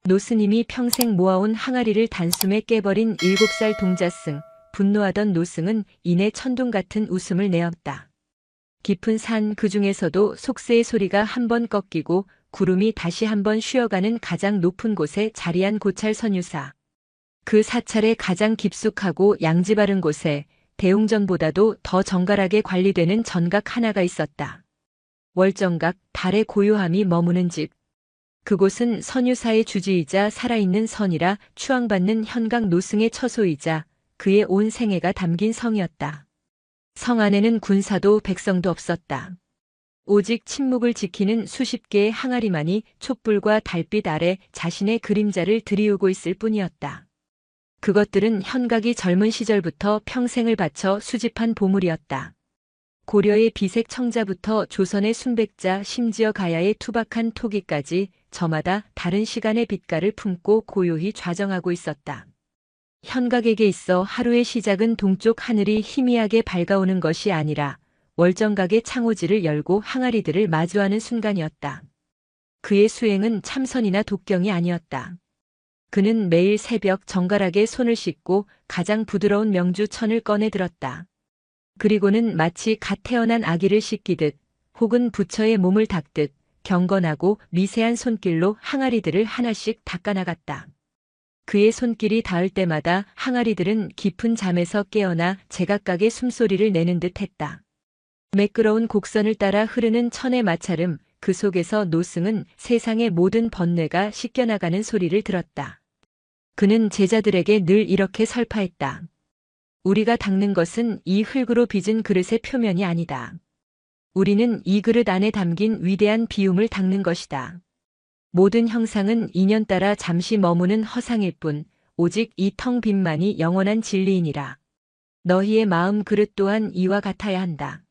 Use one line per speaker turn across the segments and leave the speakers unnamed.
노스님이 평생 모아온 항아리를 단숨에 깨버린 7살 동자승. 분노하던 노승은 이내 천둥 같은 웃음을 내었다. 깊은 산 그 중에서도 속새의 소리가 한 번 꺾이고 구름이 다시 한 번 쉬어가는 가장 높은 곳에 자리한 고찰 선유사. 그 사찰의 가장 깊숙하고 양지 바른 곳에 대웅전보다도 더 정갈하게 관리되는 전각 하나가 있었다. 월정각, 달의 고요함이 머무는 집. 그곳은 선유사의 주지이자 살아있는 선이라 추앙받는 현각 노승의 처소이자 그의 온 생애가 담긴 성이었다. 성 안에는 군사도 백성도 없었다. 오직 침묵을 지키는 수십 개의 항아리만이 촛불과 달빛 아래 자신의 그림자를 들이우고 있을 뿐이었다. 그것들은 현각이 젊은 시절부터 평생을 바쳐 수집한 보물이었다. 고려의 비색 청자부터 조선의 순백자 심지어 가야의 투박한 토기까지 저마다 다른 시간의 빛깔을 품고 고요히 좌정하고 있었다. 현각에게 있어 하루의 시작은 동쪽 하늘이 희미하게 밝아오는 것이 아니라 월정각의 창호지를 열고 항아리들을 마주하는 순간이었다. 그의 수행은 참선이나 독경이 아니었다. 그는 매일 새벽 정갈하게 손을 씻고 가장 부드러운 명주천을 꺼내 들었다. 그리고는 마치 갓 태어난 아기를 씻기듯 혹은 부처의 몸을 닦듯 경건하고 미세한 손길로 항아리들을 하나씩 닦아나갔다. 그의 손길이 닿을 때마다 항아리들은 깊은 잠에서 깨어나 제각각의 숨소리를 내는 듯 했다. 매끄러운 곡선을 따라 흐르는 천의 마찰음, 그 속에서 노승은 세상의 모든 번뇌가 씻겨나가는 소리를 들었다. 그는 제자들에게 늘 이렇게 설파했다. 우리가 닦는 것은 이 흙으로 빚은 그릇의 표면이 아니다. 우리는 이 그릇 안에 담긴 위대한 비움을 닦는 것이다. 모든 형상은 인연 따라 잠시 머무는 허상일 뿐 오직 이 텅 빈만이 영원한 진리이니라. 너희의 마음 그릇 또한 이와 같아야 한다.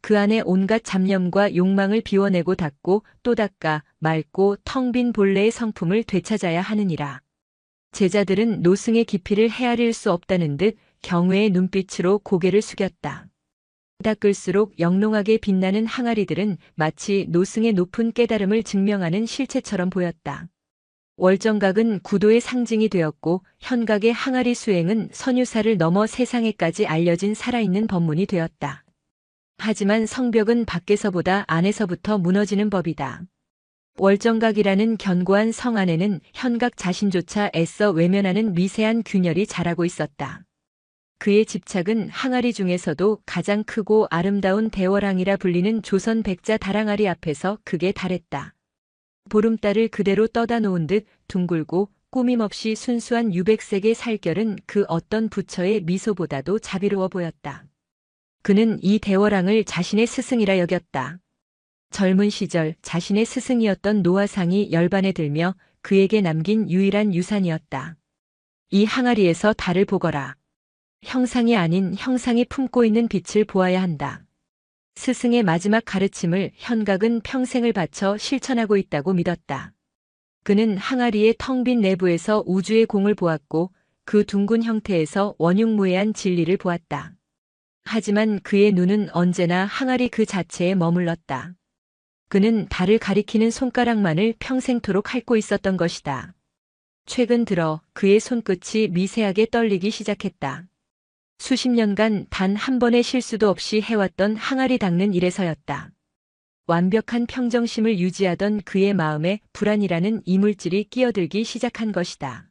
그 안에 온갖 잡념과 욕망을 비워내고 닦고 또 닦아 맑고 텅 빈 본래의 성품을 되찾아야 하느니라. 제자들은 노승의 깊이를 헤아릴 수 없다는 듯 경외의 눈빛으로 고개를 숙였다. 닦을수록 영롱하게 빛나는 항아리들은 마치 노승의 높은 깨달음을 증명하는 실체처럼 보였다. 월정각은 구도의 상징이 되었고 현각의 항아리 수행은 선유사를 넘어 세상에까지 알려진 살아있는 법문이 되었다. 하지만 성벽은 밖에서보다 안에서부터 무너지는 법이다. 월정각이라는 견고한 성 안에는 현각 자신조차 애써 외면하는 미세한 균열이 자라고 있었다. 그의 집착은 항아리 중에서도 가장 크고 아름다운 대월항이라 불리는 조선 백자 다랑아리 앞에서 극에 달했다. 보름달을 그대로 떠다 놓은 듯 둥글고 꾸밈없이 순수한 유백색의 살결은 그 어떤 부처의 미소보다도 자비로워 보였다. 그는 이 대월항을 자신의 스승이라 여겼다. 젊은 시절 자신의 스승이었던 노화상이 열반에 들며 그에게 남긴 유일한 유산이었다. 이 항아리에서 달을 보거라. 형상이 아닌 형상이 품고 있는 빛을 보아야 한다. 스승의 마지막 가르침을 현각은 평생을 바쳐 실천하고 있다고 믿었다. 그는 항아리의 텅 빈 내부에서 우주의 공을 보았고 그 둥근 형태에서 원흉무해한 진리를 보았다. 하지만 그의 눈은 언제나 항아리 그 자체에 머물렀다. 그는 달을 가리키는 손가락만을 평생토록 핥고 있었던 것이다. 최근 들어 그의 손끝이 미세하게 떨리기 시작했다. 수십 년간 단 한 번의 실수도 없이 해왔던 항아리 닦는 일에서였다. 완벽한 평정심을 유지하던 그의 마음에 불안이라는 이물질이 끼어들기 시작한 것이다.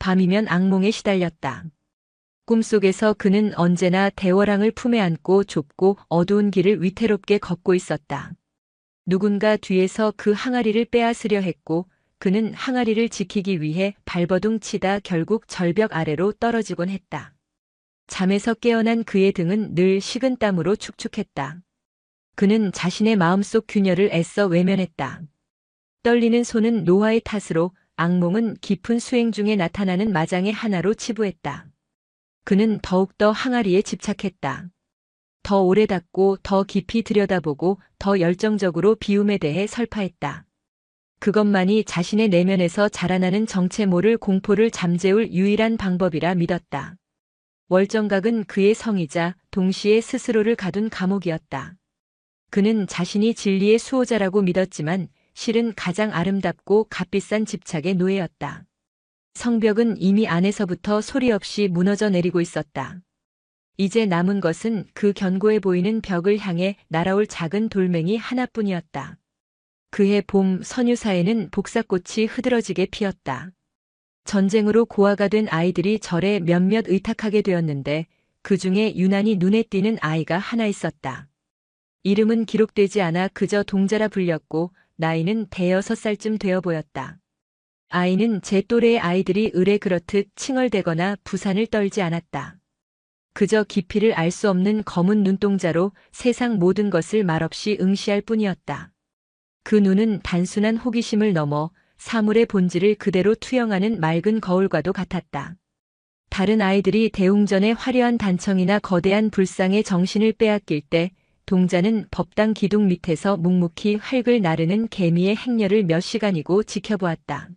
밤이면 악몽에 시달렸다. 꿈속에서 그는 언제나 대월항을 품에 안고 좁고 어두운 길을 위태롭게 걷고 있었다. 누군가 뒤에서 그 항아리를 빼앗으려 했고 그는 항아리를 지키기 위해 발버둥 치다 결국 절벽 아래로 떨어지곤 했다. 잠에서 깨어난 그의 등은 늘 식은 땀으로 축축했다. 그는 자신의 마음속 균열을 애써 외면했다. 떨리는 손은 노화의 탓으로, 악몽은 깊은 수행 중에 나타나는 마장의 하나로 치부했다. 그는 더욱더 항아리에 집착했다. 더 오래 닦고 더 깊이 들여다보고 더 열정적으로 비움에 대해 설파했다. 그것만이 자신의 내면에서 자라나는 정체 모를 공포를 잠재울 유일한 방법이라 믿었다. 월정각은 그의 성이자 동시에 스스로를 가둔 감옥이었다. 그는 자신이 진리의 수호자라고 믿었지만 실은 가장 아름답고 값비싼 집착의 노예였다. 성벽은 이미 안에서부터 소리 없이 무너져 내리고 있었다. 이제 남은 것은 그 견고해 보이는 벽을 향해 날아올 작은 돌멩이 하나뿐이었다. 그해 봄 선유사에는 복사꽃이 흐드러지게 피었다. 전쟁으로 고아가 된 아이들이 절에 몇몇 의탁하게 되었는데 그 중에 유난히 눈에 띄는 아이가 하나 있었다. 이름은 기록되지 않아 그저 동자라 불렸고 나이는 대여섯 살쯤 되어 보였다. 아이는 제 또래의 아이들이 을에 그렇듯 칭얼대거나 부산을 떨지 않았다. 그저 깊이를 알 수 없는 검은 눈동자로 세상 모든 것을 말없이 응시할 뿐이었다. 그 눈은 단순한 호기심을 넘어 사물의 본질을 그대로 투영하는 맑은 거울과도 같았다. 다른 아이들이 대웅전의 화려한 단청이나 거대한 불상의 정신을 빼앗길 때 동자는 법당 기둥 밑에서 묵묵히 활글 나르는 개미의 행렬을 몇 시간이고 지켜보았다.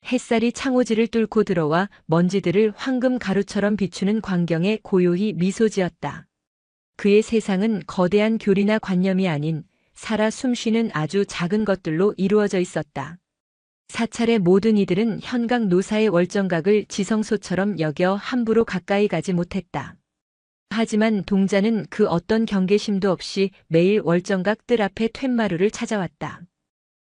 햇살이 창호지를 뚫고 들어와 먼지들을 황금 가루처럼 비추는 광경에 고요히 미소 지었다. 그의 세상은 거대한 교리나 관념이 아닌 살아 숨쉬는 아주 작은 것들로 이루어져 있었다. 사찰의 모든 이들은 현각 노사의 월정각을 지성소처럼 여겨 함부로 가까이 가지 못했다. 하지만 동자는 그 어떤 경계심도 없이 매일 월정각 뜰 앞에 툇마루를 찾아왔다.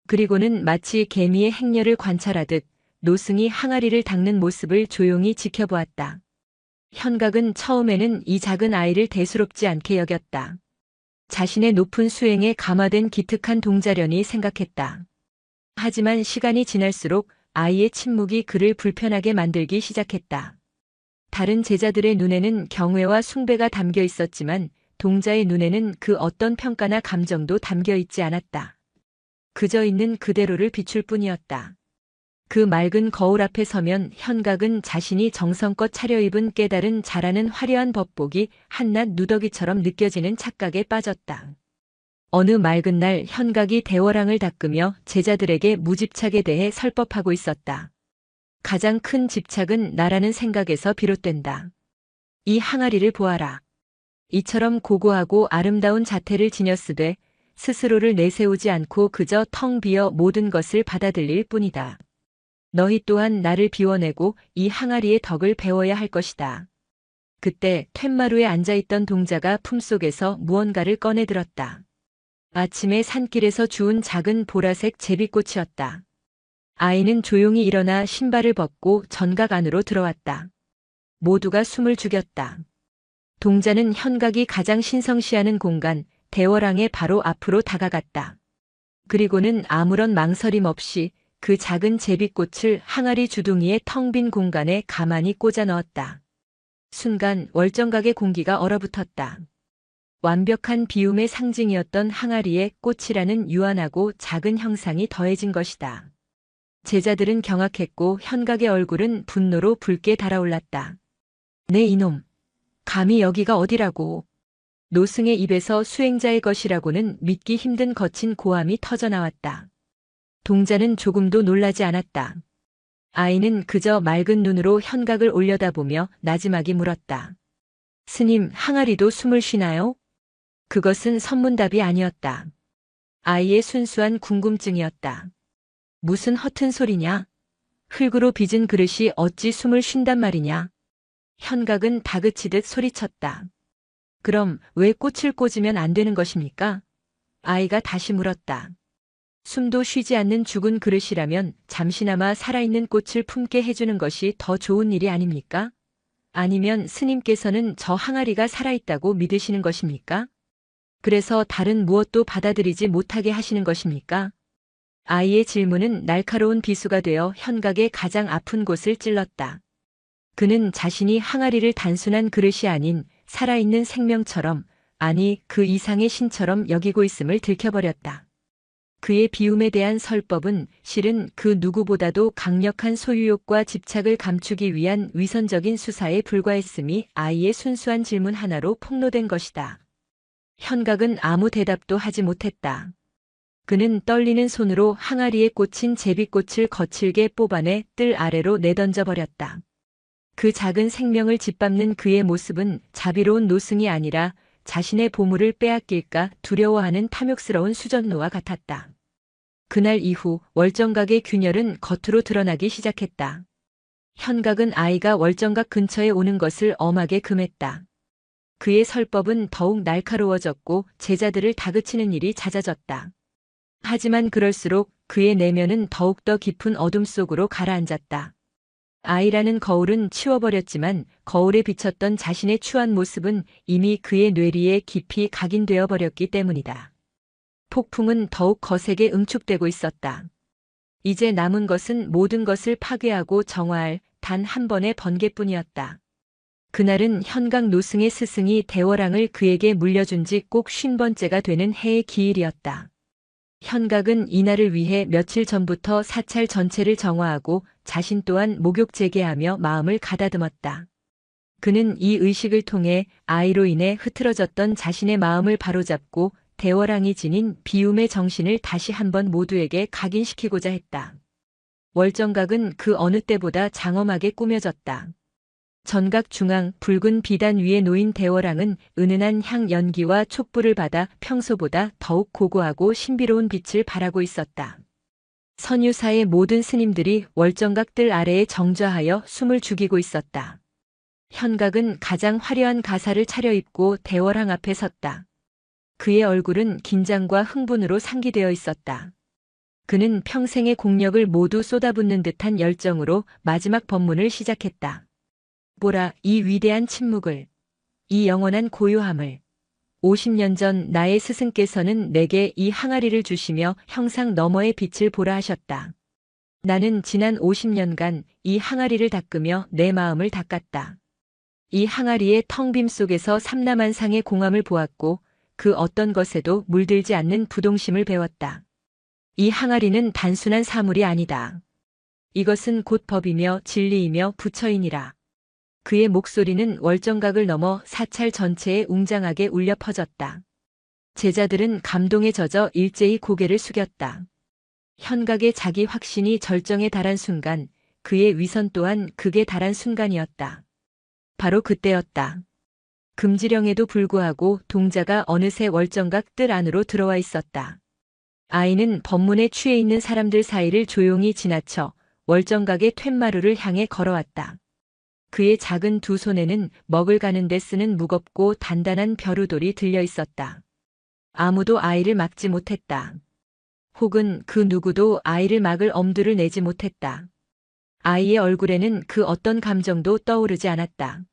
그리고는 마치 개미의 행렬을 관찰하듯 노승이 항아리를 닦는 모습을 조용히 지켜보았다. 현각은 처음에는 이 작은 아이를 대수롭지 않게 여겼다. 자신의 높은 수행에 감화된 기특한 동자련이 생각했다. 하지만 시간이 지날수록 아이의 침묵이 그를 불편하게 만들기 시작했다. 다른 제자들의 눈에는 경외와 숭배가 담겨 있었지만 동자의 눈에는 그 어떤 평가나 감정도 담겨 있지 않았다. 그저 있는 그대로를 비출 뿐이었다. 그 맑은 거울 앞에 서면 현각은 자신이 정성껏 차려입은 깨달은 잘하는 화려한 법복이 한낱 누더기처럼 느껴지는 착각에 빠졌다. 어느 맑은 날 현각이 대월항을 닦으며 제자들에게 무집착에 대해 설법하고 있었다. 가장 큰 집착은 나라는 생각에서 비롯된다. 이 항아리를 보아라. 이처럼 고고하고 아름다운 자태를 지녔으되 스스로를 내세우지 않고 그저 텅 비어 모든 것을 받아들일 뿐이다. 너희 또한 나를 비워내고 이 항아리의 덕을 배워야 할 것이다. 그때 툇마루에 앉아있던 동자가 품속에서 무언가를 꺼내들었다. 아침에 산길에서 주운 작은 보라색 제비꽃이었다. 아이는 조용히 일어나 신발을 벗고 전각 안으로 들어왔다. 모두가 숨을 죽였다. 동자는 현각이 가장 신성시하는 공간, 대월항의 바로 앞으로 다가갔다. 그리고는 아무런 망설임 없이 그 작은 제비꽃을 항아리 주둥이의 텅 빈 공간에 가만히 꽂아 넣었다. 순간 월정각의 공기가 얼어붙었다. 완벽한 비움의 상징이었던 항아리에 꽃이라는 유한하고 작은 형상이 더해진 것이다. 제자들은 경악했고 현각의 얼굴은 분노로 붉게 달아올랐다. 네 이놈! 감히 여기가 어디라고! 노승의 입에서 수행자의 것이라고는 믿기 힘든 거친 고함이 터져나왔다. 동자는 조금도 놀라지 않았다. 아이는 그저 맑은 눈으로 현각을 올려다보며 나지막이 물었다. 스님, 항아리도 숨을 쉬나요? 그것은 선문답이 아니었다. 아이의 순수한 궁금증이었다. 무슨 허튼 소리냐? 흙으로 빚은 그릇이 어찌 숨을 쉰단 말이냐? 현각은 다그치듯 소리쳤다. 그럼 왜 꽃을 꽂으면 안 되는 것입니까? 아이가 다시 물었다. 숨도 쉬지 않는 죽은 그릇이라면 잠시나마 살아있는 꽃을 품게 해주는 것이 더 좋은 일이 아닙니까? 아니면 스님께서는 저 항아리가 살아있다고 믿으시는 것입니까? 그래서 다른 무엇도 받아들이지 못하게 하시는 것입니까? 아이의 질문은 날카로운 비수가 되어 현각의 가장 아픈 곳을 찔렀다. 그는 자신이 항아리를 단순한 그릇이 아닌 살아있는 생명처럼, 아니 그 이상의 신처럼 여기고 있음을 들켜버렸다. 그의 비움에 대한 설법은 실은 그 누구보다도 강력한 소유욕과 집착을 감추기 위한 위선적인 수사에 불과했음이 아이의 순수한 질문 하나로 폭로된 것이다. 현각은 아무 대답도 하지 못했다. 그는 떨리는 손으로 항아리에 꽂힌 제비꽃을 거칠게 뽑아내 뜰 아래로 내던져 버렸다. 그 작은 생명을 짓밟는 그의 모습은 자비로운 노승이 아니라 자신의 보물을 빼앗길까 두려워하는 탐욕스러운 수전노와 같았다. 그날 이후 월정각의 균열은 겉으로 드러나기 시작했다. 현각은 아이가 월정각 근처에 오는 것을 엄하게 금했다. 그의 설법은 더욱 날카로워졌고 제자들을 다그치는 일이 잦아졌다. 하지만 그럴수록 그의 내면은 더욱더 깊은 어둠 속으로 가라앉았다. 아이라는 거울은 치워버렸지만 거울에 비쳤던 자신의 추한 모습은 이미 그의 뇌리에 깊이 각인되어 버렸기 때문이다. 폭풍은 더욱 거세게 응축되고 있었다. 이제 남은 것은 모든 것을 파괴하고 정화할 단 한 번의 번개뿐이었다. 그날은 현각 노승의 스승이 대월왕을 그에게 물려준 지 꼭 50번째가 되는 해의 기일이었다. 현각은 이날을 위해 며칠 전부터 사찰 전체를 정화하고 자신 또한 목욕 재개하며 마음을 가다듬었다. 그는 이 의식을 통해 아이로 인해 흐트러졌던 자신의 마음을 바로잡고 대월왕이 지닌 비움의 정신을 다시 한번 모두에게 각인시키고자 했다. 월정각은 그 어느 때보다 장엄하게 꾸며졌다. 전각 중앙 붉은 비단 위에 놓인 대월왕은 은은한 향 연기와 촛불을 받아 평소보다 더욱 고고하고 신비로운 빛을 발하고 있었다. 선유사의 모든 스님들이 월정각 뜰 아래에 정좌하여 숨을 죽이고 있었다. 현각은 가장 화려한 가사를 차려입고 대월왕 앞에 섰다. 그의 얼굴은 긴장과 흥분으로 상기되어 있었다. 그는 평생의 공력을 모두 쏟아붓는 듯한 열정으로 마지막 법문을 시작했다. 보라, 이 위대한 침묵을, 이 영원한 고요함을. 50년 전 나의 스승께서는 내게 이 항아리를 주시며 형상 너머의 빛을 보라 하셨다. 나는 지난 50년간 이 항아리를 닦으며 내 마음을 닦았다. 이 항아리의 텅 빔 속에서 삼라만상의 공함을 보았고 그 어떤 것에도 물들지 않는 부동심을 배웠다. 이 항아리는 단순한 사물이 아니다. 이것은 곧 법이며 진리이며 부처이니라. 그의 목소리는 월정각을 넘어 사찰 전체에 웅장하게 울려 퍼졌다. 제자들은 감동에 젖어 일제히 고개를 숙였다. 현각의 자기 확신이 절정에 달한 순간, 그의 위선 또한 극에 달한 순간이었다. 바로 그때였다. 금지령에도 불구하고 동자가 어느새 월정각 뜰 안으로 들어와 있었다. 아이는 법문에 취해 있는 사람들 사이를 조용히 지나쳐 월정각의 툇마루를 향해 걸어왔다. 그의 작은 두 손에는 먹을 가는 데 쓰는 무겁고 단단한 벼루돌이 들려 있었다. 아무도 아이를 막지 못했다. 혹은 그 누구도 아이를 막을 엄두를 내지 못했다. 아이의 얼굴에는 그 어떤 감정도 떠오르지 않았다.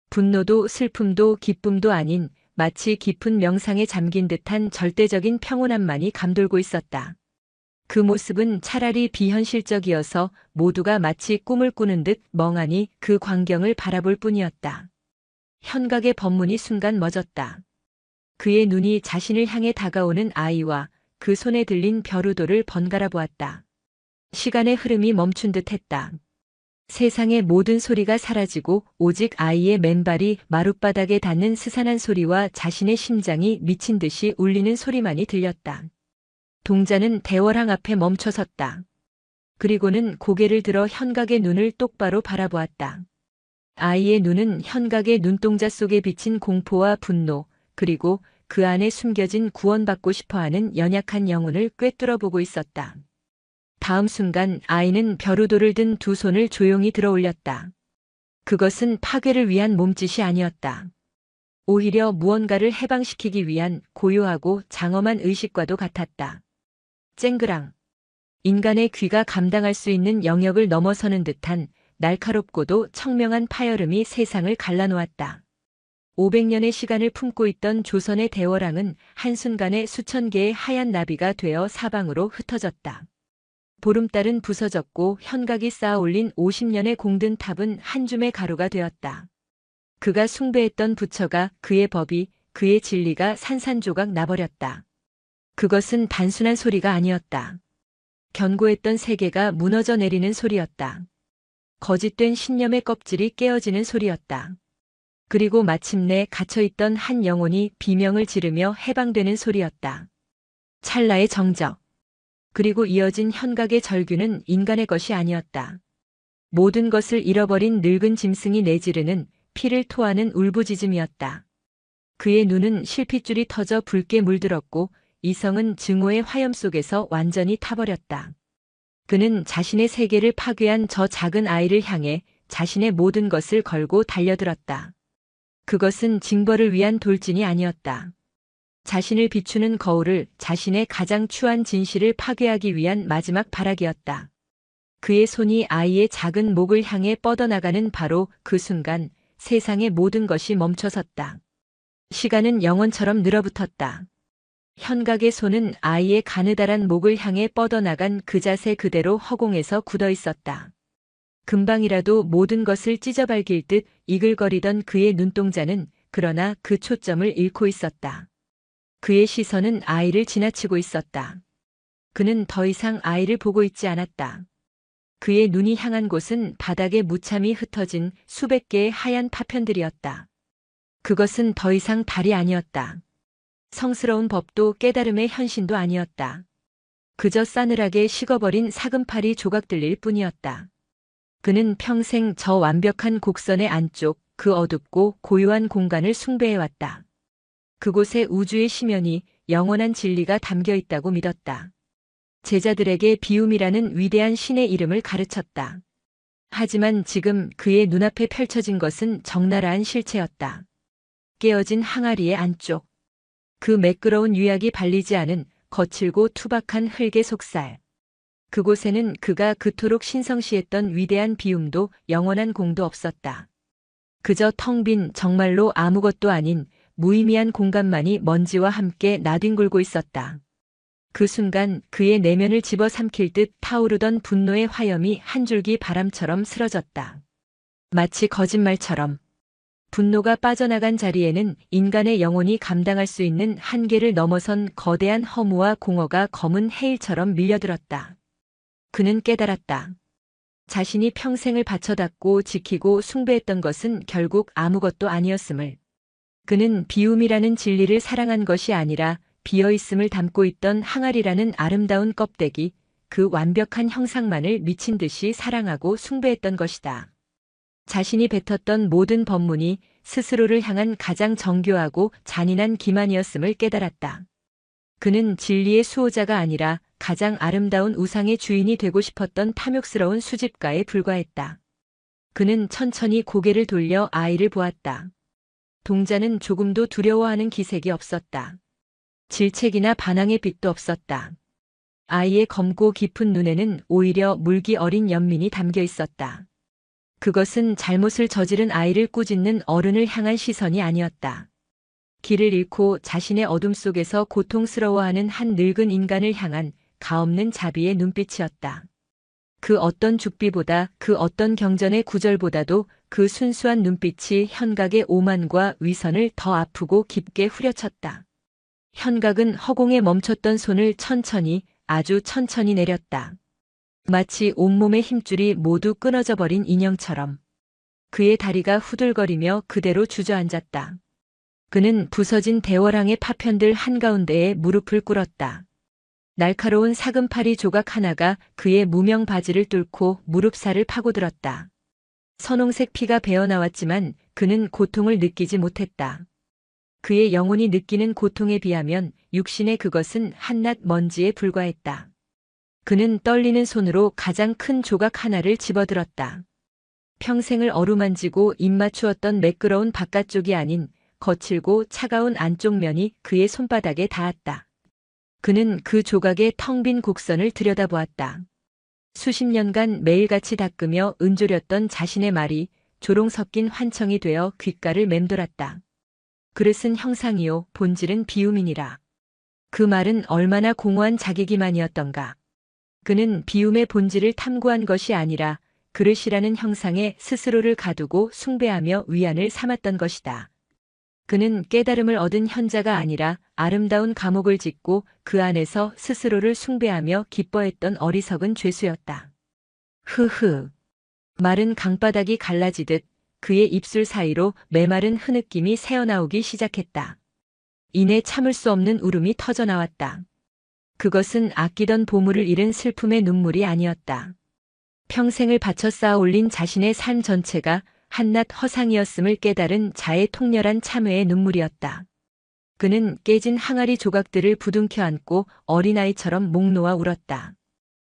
분노도 슬픔도 기쁨도 아닌 마치 깊은 명상에 잠긴 듯한 절대적인 평온함만이 감돌고 있었다. 그 모습은 차라리 비현실적이어서 모두가 마치 꿈을 꾸는 듯 멍하니 그 광경을 바라볼 뿐이었다. 현각의 법문이 순간 멎었다. 그의 눈이 자신을 향해 다가오는 아이와 그 손에 들린 벼루돌을 번갈아 보았다. 시간의 흐름이 멈춘 듯 했다. 세상의 모든 소리가 사라지고 오직 아이의 맨발이 마룻바닥에 닿는 스산한 소리와 자신의 심장이 미친 듯이 울리는 소리만이 들렸다. 동자는 대월왕 앞에 멈춰섰다. 그리고는 고개를 들어 현각의 눈을 똑바로 바라보았다. 아이의 눈은 현각의 눈동자 속에 비친 공포와 분노, 그리고 그 안에 숨겨진 구원받고 싶어하는 연약한 영혼을 꿰뚫어 보고 있었다. 다음 순간 아이는 벼루돌을 든 두 손을 조용히 들어 올렸다. 그것은 파괴를 위한 몸짓이 아니었다. 오히려 무언가를 해방시키기 위한 고요하고 장엄한 의식과도 같았다. 쨍그랑. 인간의 귀가 감당할 수 있는 영역을 넘어서는 듯한 날카롭고도 청명한 파열음이 세상을 갈라놓았다. 500년의 시간을 품고 있던 조선의 대월왕은 한순간에 수천 개의 하얀 나비가 되어 사방으로 흩어졌다. 보름달은 부서졌고 현각이 쌓아 올린 50년의 공든 탑은 한 줌의 가루가 되었다. 그가 숭배했던 부처가, 그의 법이, 그의 진리가 산산조각 나버렸다. 그것은 단순한 소리가 아니었다. 견고했던 세계가 무너져 내리는 소리였다. 거짓된 신념의 껍질이 깨어지는 소리였다. 그리고 마침내 갇혀있던 한 영혼이 비명을 지르며 해방되는 소리였다. 찰나의 정적. 그리고 이어진 현각의 절규는 인간의 것이 아니었다. 모든 것을 잃어버린 늙은 짐승이 내지르는 피를 토하는 울부짖음이었다. 그의 눈은 실핏줄이 터져 붉게 물들었고 이성은 증오의 화염 속에서 완전히 타버렸다. 그는 자신의 세계를 파괴한 저 작은 아이를 향해 자신의 모든 것을 걸고 달려들었다. 그것은 징벌을 위한 돌진이 아니었다. 자신을 비추는 거울을, 자신의 가장 추한 진실을 파괴하기 위한 마지막 발악이었다. 그의 손이 아이의 작은 목을 향해 뻗어나가는 바로 그 순간 세상의 모든 것이 멈춰섰다. 시간은 영원처럼 늘어붙었다. 현각의 손은 아이의 가느다란 목을 향해 뻗어나간 그 자세 그대로 허공에서 굳어 있었다. 금방이라도 모든 것을 찢어발길 듯 이글거리던 그의 눈동자는 그러나 그 초점을 잃고 있었다. 그의 시선은 아이를 지나치고 있었다. 그는 더 이상 아이를 보고 있지 않았다. 그의 눈이 향한 곳은 바닥에 무참히 흩어진 수백 개의 하얀 파편들이었다. 그것은 더 이상 달이 아니었다. 성스러운 법도 깨달음의 현신도 아니었다. 그저 싸늘하게 식어버린 사금팔이 조각들일 뿐이었다. 그는 평생 저 완벽한 곡선의 안쪽, 그 어둡고 고요한 공간을 숭배해왔다. 그곳에 우주의 심연이, 영원한 진리가 담겨 있다고 믿었다. 제자들에게 비움이라는 위대한 신의 이름을 가르쳤다. 하지만 지금 그의 눈앞에 펼쳐진 것은 적나라한 실체였다. 깨어진 항아리의 안쪽. 그 매끄러운 유약이 발리지 않은 거칠고 투박한 흙의 속살. 그곳에는 그가 그토록 신성시했던 위대한 비움도 영원한 공도 없었다. 그저 텅 빈 정말로 아무것도 아닌 무의미한 공간만이 먼지와 함께 나뒹굴고 있었다. 그 순간 그의 내면을 집어삼킬 듯 타오르던 분노의 화염이 한 줄기 바람처럼 쓰러졌다. 마치 거짓말처럼. 분노가 빠져나간 자리에는 인간의 영혼이 감당할 수 있는 한계를 넘어선 거대한 허무와 공허가 검은 해일처럼 밀려들었다. 그는 깨달았다. 자신이 평생을 바쳐닦고 지키고 숭배했던 것은 결국 아무것도 아니었음을. 그는 비움이라는 진리를 사랑한 것이 아니라 비어있음을 담고 있던 항아리라는 아름다운 껍데기, 그 완벽한 형상만을 미친 듯이 사랑하고 숭배했던 것이다. 자신이 뱉었던 모든 법문이 스스로를 향한 가장 정교하고 잔인한 기만이었음을 깨달았다. 그는 진리의 수호자가 아니라 가장 아름다운 우상의 주인이 되고 싶었던 탐욕스러운 수집가에 불과했다. 그는 천천히 고개를 돌려 아이를 보았다. 동자는 조금도 두려워하는 기색이 없었다. 질책이나 반항의 빛도 없었다. 아이의 검고 깊은 눈에는 오히려 물기 어린 연민이 담겨 있었다. 그것은 잘못을 저지른 아이를 꾸짖는 어른을 향한 시선이 아니었다. 길을 잃고 자신의 어둠 속에서 고통스러워하는 한 늙은 인간을 향한 가없는 자비의 눈빛이었다. 그 어떤 죽비보다, 그 어떤 경전의 구절보다도 그 순수한 눈빛이 현각의 오만과 위선을 더 아프고 깊게 후려쳤다. 현각은 허공에 멈췄던 손을 천천히, 아주 천천히 내렸다. 마치 온몸의 힘줄이 모두 끊어져 버린 인형처럼. 그의 다리가 후들거리며 그대로 주저앉았다. 그는 부서진 대월항의 파편들 한가운데에 무릎을 꿇었다. 날카로운 사금파리 조각 하나가 그의 무명 바지를 뚫고 무릎살을 파고들었다. 선홍색 피가 배어나왔지만 그는 고통을 느끼지 못했다. 그의 영혼이 느끼는 고통에 비하면 육신의 그것은 한낱 먼지에 불과했다. 그는 떨리는 손으로 가장 큰 조각 하나를 집어들었다. 평생을 어루만지고 입맞추었던 매끄러운 바깥쪽이 아닌 거칠고 차가운 안쪽 면이 그의 손바닥에 닿았다. 그는 그 조각의 텅 빈 곡선을 들여다보았다. 수십 년간 매일같이 닦으며 은조렸던 자신의 말이 조롱 섞인 환청이 되어 귓가를 맴돌았다. 그릇은 형상이요 본질은 비움이니라. 그 말은 얼마나 공허한 자기기만이었던가. 그는 비움의 본질을 탐구한 것이 아니라 그릇이라는 형상에 스스로를 가두고 숭배하며 위안을 삼았던 것이다. 그는 깨달음을 얻은 현자가 아니라 아름다운 감옥을 짓고 그 안에서 스스로를 숭배하며 기뻐했던 어리석은 죄수였다. 흐흐. 마른 강바닥이 갈라지듯 그의 입술 사이로 메마른 흐느낌이 새어나오기 시작했다. 이내 참을 수 없는 울음이 터져나왔다. 그것은 아끼던 보물을 잃은 슬픔의 눈물이 아니었다. 평생을 바쳐 쌓아 올린 자신의 삶 전체가 한낱 허상이었음을 깨달은 자의 통렬한 참회의 눈물이었다. 그는 깨진 항아리 조각들을 부둥켜 안고 어린아이처럼 목 놓아 울었다.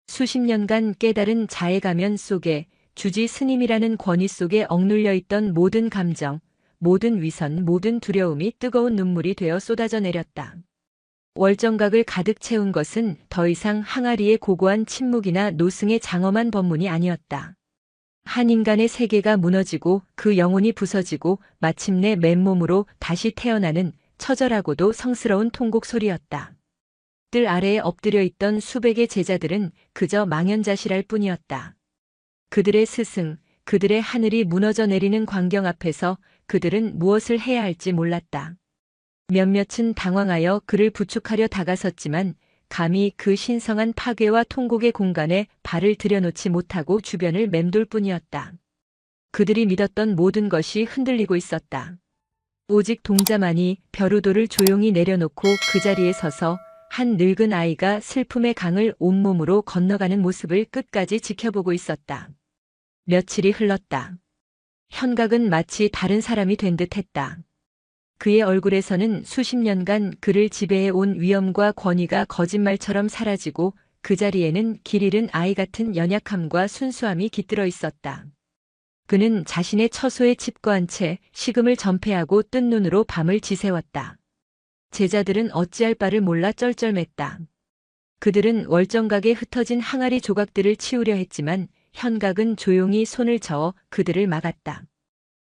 수십 년간 깨달은 자의 가면 속에 주지 스님이라는 권위 속에 억눌려 있던 모든 감정, 모든 위선, 모든 두려움이 뜨거운 눈물이 되어 쏟아져 내렸다. 월정각을 가득 채운 것은 더 이상 항아리의 고고한 침묵이나 노승의 장엄한 법문이 아니었다. 한 인간의 세계가 무너지고 그 영혼이 부서지고 마침내 맨몸으로 다시 태어나는 처절하고도 성스러운 통곡 소리였다. 뜰 아래에 엎드려 있던 수백의 제자들은 그저 망연자실할 뿐이었다. 그들의 스승, 그들의 하늘이 무너져 내리는 광경 앞에서 그들은 무엇을 해야 할지 몰랐다. 몇몇은 당황하여 그를 부축하려 다가섰지만 감히 그 신성한 파괴와 통곡의 공간에 발을 들여놓지 못하고 주변을 맴돌 뿐이었다. 그들이 믿었던 모든 것이 흔들리고 있었다. 오직 동자만이 벼루도를 조용히 내려놓고 그 자리에 서서 한 늙은 아이가 슬픔의 강을 온몸으로 건너가는 모습을 끝까지 지켜보고 있었다. 며칠이 흘렀다. 현각은 마치 다른 사람이 된 듯했다. 그의 얼굴에서는 수십 년간 그를 지배해온 위엄과 권위가 거짓말처럼 사라지고 그 자리에는 길 잃은 아이 같은 연약함과 순수함이 깃들어 있었다. 그는 자신의 처소에 칩거한 채 식음을 전폐하고 뜬 눈으로 밤을 지새웠다. 제자들은 어찌할 바를 몰라 쩔쩔맸다. 그들은 월정각에 흩어진 항아리 조각들을 치우려 했지만 현각은 조용히 손을 저어 그들을 막았다.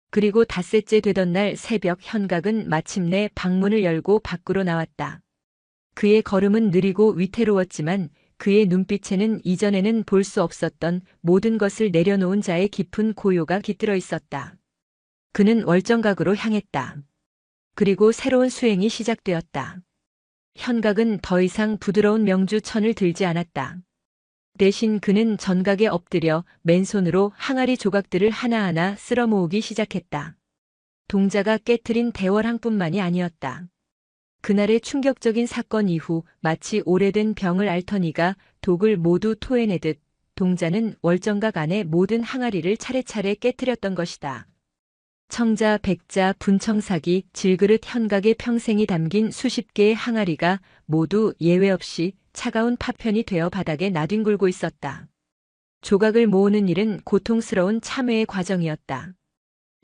그리고 닷새째 되던 날 새벽 현각은 마침내 방문을 열고 밖으로 나왔다. 그의 걸음은 느리고 위태로웠지만 그의 눈빛에는 이전에는 볼 수 없었던 모든 것을 내려놓은 자의 깊은 고요가 깃들어 있었다. 그는 월정각으로 향했다. 그리고 새로운 수행이 시작되었다. 현각은 더 이상 부드러운 명주천을 들지 않았다. 대신 그는 전각에 엎드려 맨손으로 항아리 조각들을 하나하나 쓸어 모으기 시작했다. 동자가 깨트린 대월항뿐만이 아니었다. 그날의 충격적인 사건 이후 마치 오래된 병을 앓더니가 독을 모두 토해내듯 동자는 월정각 안의 모든 항아리를 차례차례 깨트렸던 것이다. 청자, 백자, 분청사기, 질그릇 현각의 평생이 담긴 수십 개의 항아리가 모두 예외 없이 차가운 파편이 되어 바닥에 나뒹굴고 있었다. 조각을 모으는 일은 고통스러운 참회의 과정이었다.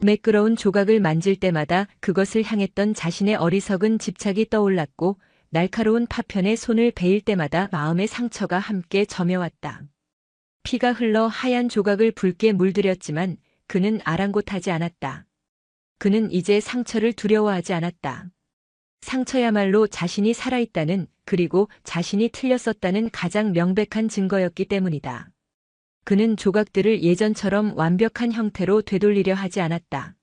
매끄러운 조각을 만질 때마다 그것을 향했던 자신의 어리석은 집착이 떠올랐고 날카로운 파편에 손을 베일 때마다 마음의 상처가 함께 점여왔다. 피가 흘러 하얀 조각을 붉게 물들였지만 그는 아랑곳하지 않았다. 그는 이제 상처를 두려워하지 않았다. 상처야말로 자신이 살아있다는 그리고 자신이 틀렸었다는 가장 명백한 증거였기 때문이다. 그는 조각들을 예전처럼 완벽한 형태로 되돌리려 하지 않았다.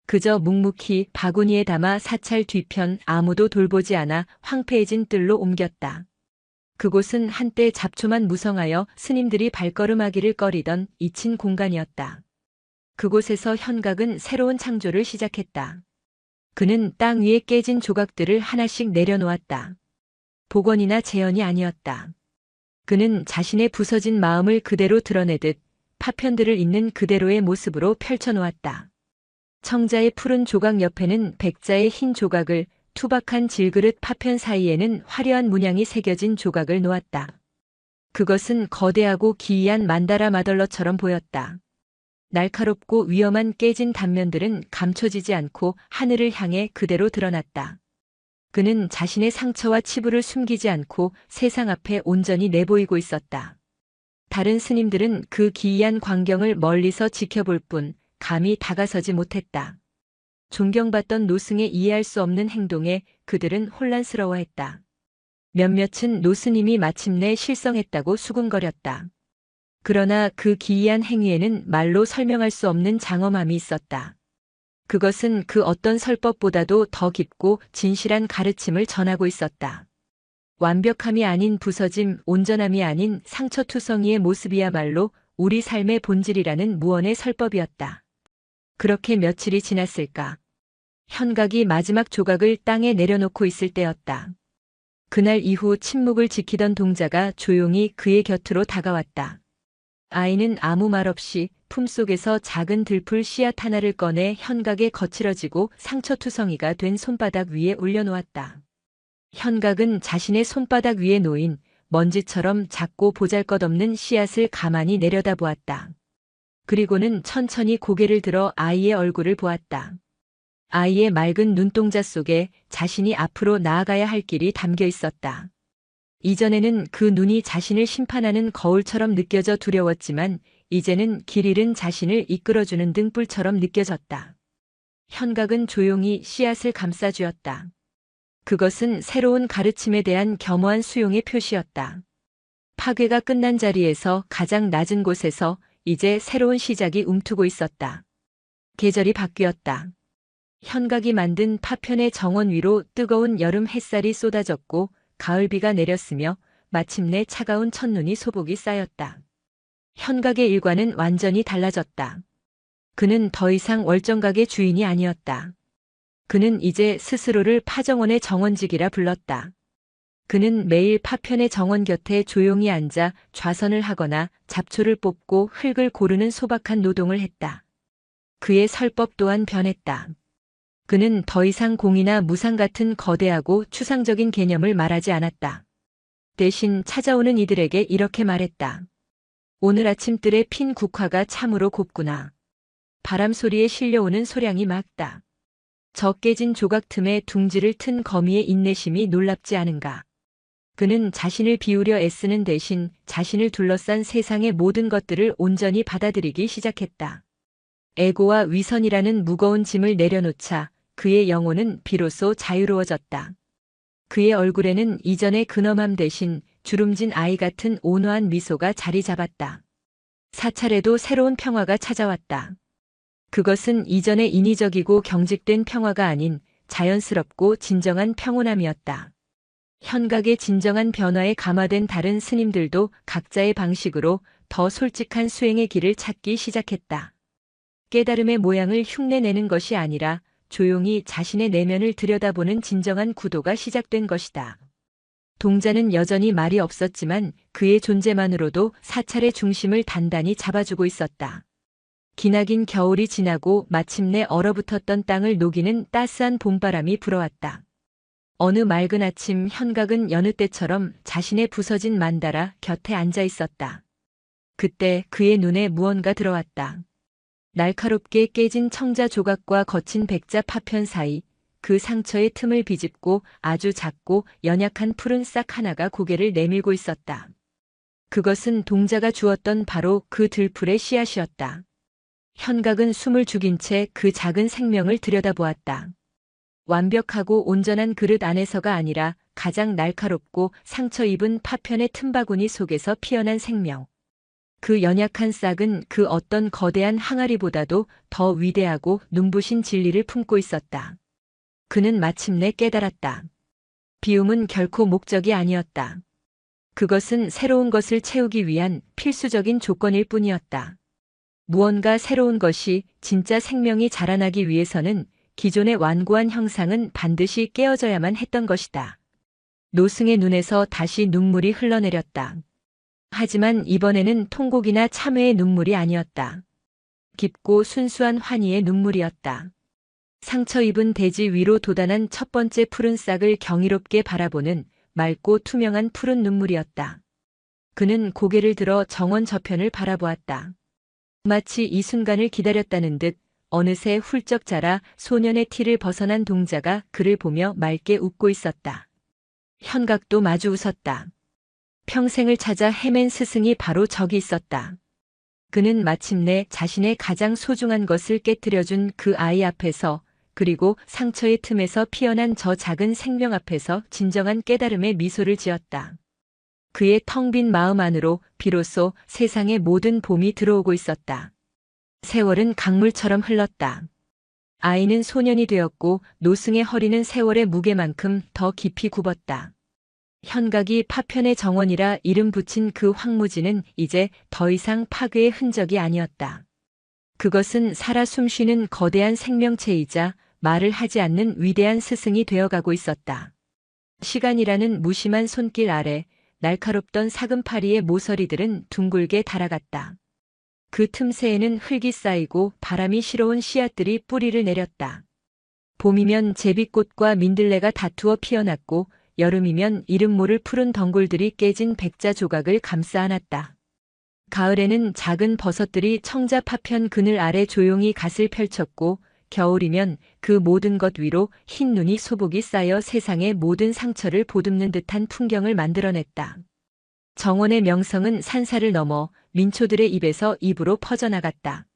그저 묵묵히 바구니에 담아 사찰 뒤편 아무도 돌보지 않아 황폐해진 뜰로 옮겼다. 그곳은 한때 잡초만 무성하여 스님들이 발걸음하기를 꺼리던 잊힌 공간이었다. 그곳에서 현각은 새로운 창조를 시작했다. 그는 땅 위에 깨진 조각들을 하나씩 내려놓았다. 복원이나 재현이 아니었다. 그는 자신의 부서진 마음을 그대로 드러내듯 파편들을 있는 그대로의 모습으로 펼쳐놓았다. 청자의 푸른 조각 옆에는 백자의 흰 조각을, 투박한 질그릇 파편 사이에는 화려한 문양이 새겨진 조각을 놓았다. 그것은 거대하고 기이한 만다라 마덜러처럼 보였다. 날카롭고 위험한 깨진 단면들은 감춰지지 않고 하늘을 향해 그대로 드러났다. 그는 자신의 상처와 치부를 숨기지 않고 세상 앞에 온전히 내보이고 있었다. 다른 스님들은 그 기이한 광경을 멀리서 지켜볼 뿐 감히 다가서지 못했다. 존경받던 노승의 이해할 수 없는 행동에 그들은 혼란스러워했다. 몇몇은 노스님이 마침내 실성했다고 수군거렸다. 그러나 그 기이한 행위에는 말로 설명할 수 없는 장엄함이 있었다. 그것은 그 어떤 설법보다도 더 깊고 진실한 가르침을 전하고 있었다. 완벽함이 아닌 부서짐, 온전함이 아닌 상처투성이의 모습이야말로 우리 삶의 본질이라는 무언의 설법이었다. 그렇게 며칠이 지났을까. 현각이 마지막 조각을 땅에 내려놓고 있을 때였다. 그날 이후 침묵을 지키던 동자가 조용히 그의 곁으로 다가왔다. 아이는 아무 말 없이 품속에서 작은 들풀 씨앗 하나를 꺼내 현각에 거칠어지고 상처투성이가 된 손바닥 위에 올려놓았다. 현각은 자신의 손바닥 위에 놓인 먼지처럼 작고 보잘것없는 씨앗을 가만히 내려다보았다. 그리고는 천천히 고개를 들어 아이의 얼굴을 보았다. 아이의 맑은 눈동자 속에 자신이 앞으로 나아가야 할 길이 담겨 있었다. 이전에는 그 눈이 자신을 심판하는 거울처럼 느껴져 두려웠지만 이제는 길 잃은 자신을 이끌어주는 등불처럼 느껴졌다. 현각은 조용히 씨앗을 감싸주었다. 그것은 새로운 가르침에 대한 겸허한 수용의 표시였다. 파괴가 끝난 자리에서 가장 낮은 곳에서 이제 새로운 시작이 움트고 있었다. 계절이 바뀌었다. 현각이 만든 파편의 정원 위로 뜨거운 여름 햇살이 쏟아졌고 가을비가 내렸으며 마침내 차가운 첫눈이 소복이 쌓였다. 현각의 일과는 완전히 달라졌다. 그는 더 이상 월정각의 주인이 아니었다. 그는 이제 스스로를 파정원의 정원직이라 불렀다. 그는 매일 파편의 정원 곁에 조용히 앉아 좌선을 하거나 잡초를 뽑고 흙을 고르는 소박한 노동을 했다. 그의 설법 또한 변했다. 그는 더 이상 공이나 무상 같은 거대하고 추상적인 개념을 말하지 않았다. 대신 찾아오는 이들에게 이렇게 말했다. 오늘 아침들의 핀 국화가 참으로 곱구나. 바람 소리에 실려오는 소량이 맑다. 저 깨진 조각 틈에 둥지를 튼 거미의 인내심이 놀랍지 않은가. 그는 자신을 비우려 애쓰는 대신 자신을 둘러싼 세상의 모든 것들을 온전히 받아들이기 시작했다. 에고와 위선이라는 무거운 짐을 내려놓자 그의 영혼은 비로소 자유로워졌다. 그의 얼굴에는 이전의 근엄함 대신 주름진 아이 같은 온화한 미소가 자리 잡았다. 사찰에도 새로운 평화가 찾아왔다. 그것은 이전의 인위적이고 경직된 평화가 아닌 자연스럽고 진정한 평온함이었다. 현각의 진정한 변화에 감화된 다른 스님들도 각자의 방식으로 더 솔직한 수행의 길을 찾기 시작했다. 깨달음의 모양을 흉내내는 것이 아니라 조용히 자신의 내면을 들여다보는 진정한 구도가 시작된 것이다. 동자는 여전히 말이 없었지만 그의 존재만으로도 사찰의 중심을 단단히 잡아주고 있었다. 기나긴 겨울이 지나고 마침내 얼어붙었던 땅을 녹이는 따스한 봄바람이 불어왔다. 어느 맑은 아침 현각은 여느 때처럼 자신의 부서진 만다라 곁에 앉아 있었다. 그때 그의 눈에 무언가 들어왔다. 날카롭게 깨진 청자 조각과 거친 백자 파편 사이 그 상처의 틈을 비집고 아주 작고 연약한 푸른 싹 하나가 고개를 내밀고 있었다. 그것은 동자가 주었던 바로 그 들풀의 씨앗이었다. 현각은 숨을 죽인 채 그 작은 생명을 들여다보았다. 완벽하고 온전한 그릇 안에서가 아니라 가장 날카롭고 상처 입은 파편의 틈바구니 속에서 피어난 생명. 그 연약한 싹은 그 어떤 거대한 항아리보다도 더 위대하고 눈부신 진리를 품고 있었다. 그는 마침내 깨달았다. 비움은 결코 목적이 아니었다. 그것은 새로운 것을 채우기 위한 필수적인 조건일 뿐이었다. 무언가 새로운 것이 진짜 생명이 자라나기 위해서는 기존의 완고한 형상은 반드시 깨어져야만 했던 것이다. 노승의 눈에서 다시 눈물이 흘러내렸다. 하지만 이번에는 통곡이나 참회의 눈물이 아니었다. 깊고 순수한 환희의 눈물이었다. 상처 입은 대지 위로 돋아난 첫 번째 푸른 싹을 경이롭게 바라보는 맑고 투명한 푸른 눈물이었다. 그는 고개를 들어 정원 저편을 바라보았다. 마치 이 순간을 기다렸다는 듯 어느새 훌쩍 자라 소년의 티를 벗어난 동자가 그를 보며 맑게 웃고 있었다. 현각도 마주 웃었다. 평생을 찾아 헤맨 스승이 바로 저기 있었다. 그는 마침내 자신의 가장 소중한 것을 깨뜨려준 그 아이 앞에서 그리고 상처의 틈에서 피어난 저 작은 생명 앞에서 진정한 깨달음의 미소를 지었다. 그의 텅 빈 마음 안으로 비로소 세상의 모든 봄이 들어오고 있었다. 세월은 강물처럼 흘렀다. 아이는 소년이 되었고 노승의 허리는 세월의 무게만큼 더 깊이 굽었다. 현각이 파편의 정원이라 이름 붙인 그 황무지는 이제 더 이상 파괴의 흔적이 아니었다. 그것은 살아 숨쉬는 거대한 생명체이자 말을 하지 않는 위대한 스승이 되어가고 있었다. 시간이라는 무심한 손길 아래 날카롭던 사금파리의 모서리들은 둥글게 달아갔다. 그 틈새에는 흙이 쌓이고 바람이 실어온 씨앗들이 뿌리를 내렸다. 봄이면 제비꽃과 민들레가 다투어 피어났고 여름이면 이름 모를 푸른 덩굴들이 깨진 백자 조각을 감싸 안았다. 가을에는 작은 버섯들이 청자 파편 그늘 아래 조용히 갓을 펼쳤고 겨울이면 그 모든 것 위로 흰 눈이 소복이 쌓여 세상의 모든 상처를 보듬는 듯한 풍경을 만들어냈다. 정원의 명성은 산사를 넘어 민초들의 입에서 입으로 퍼져나갔다.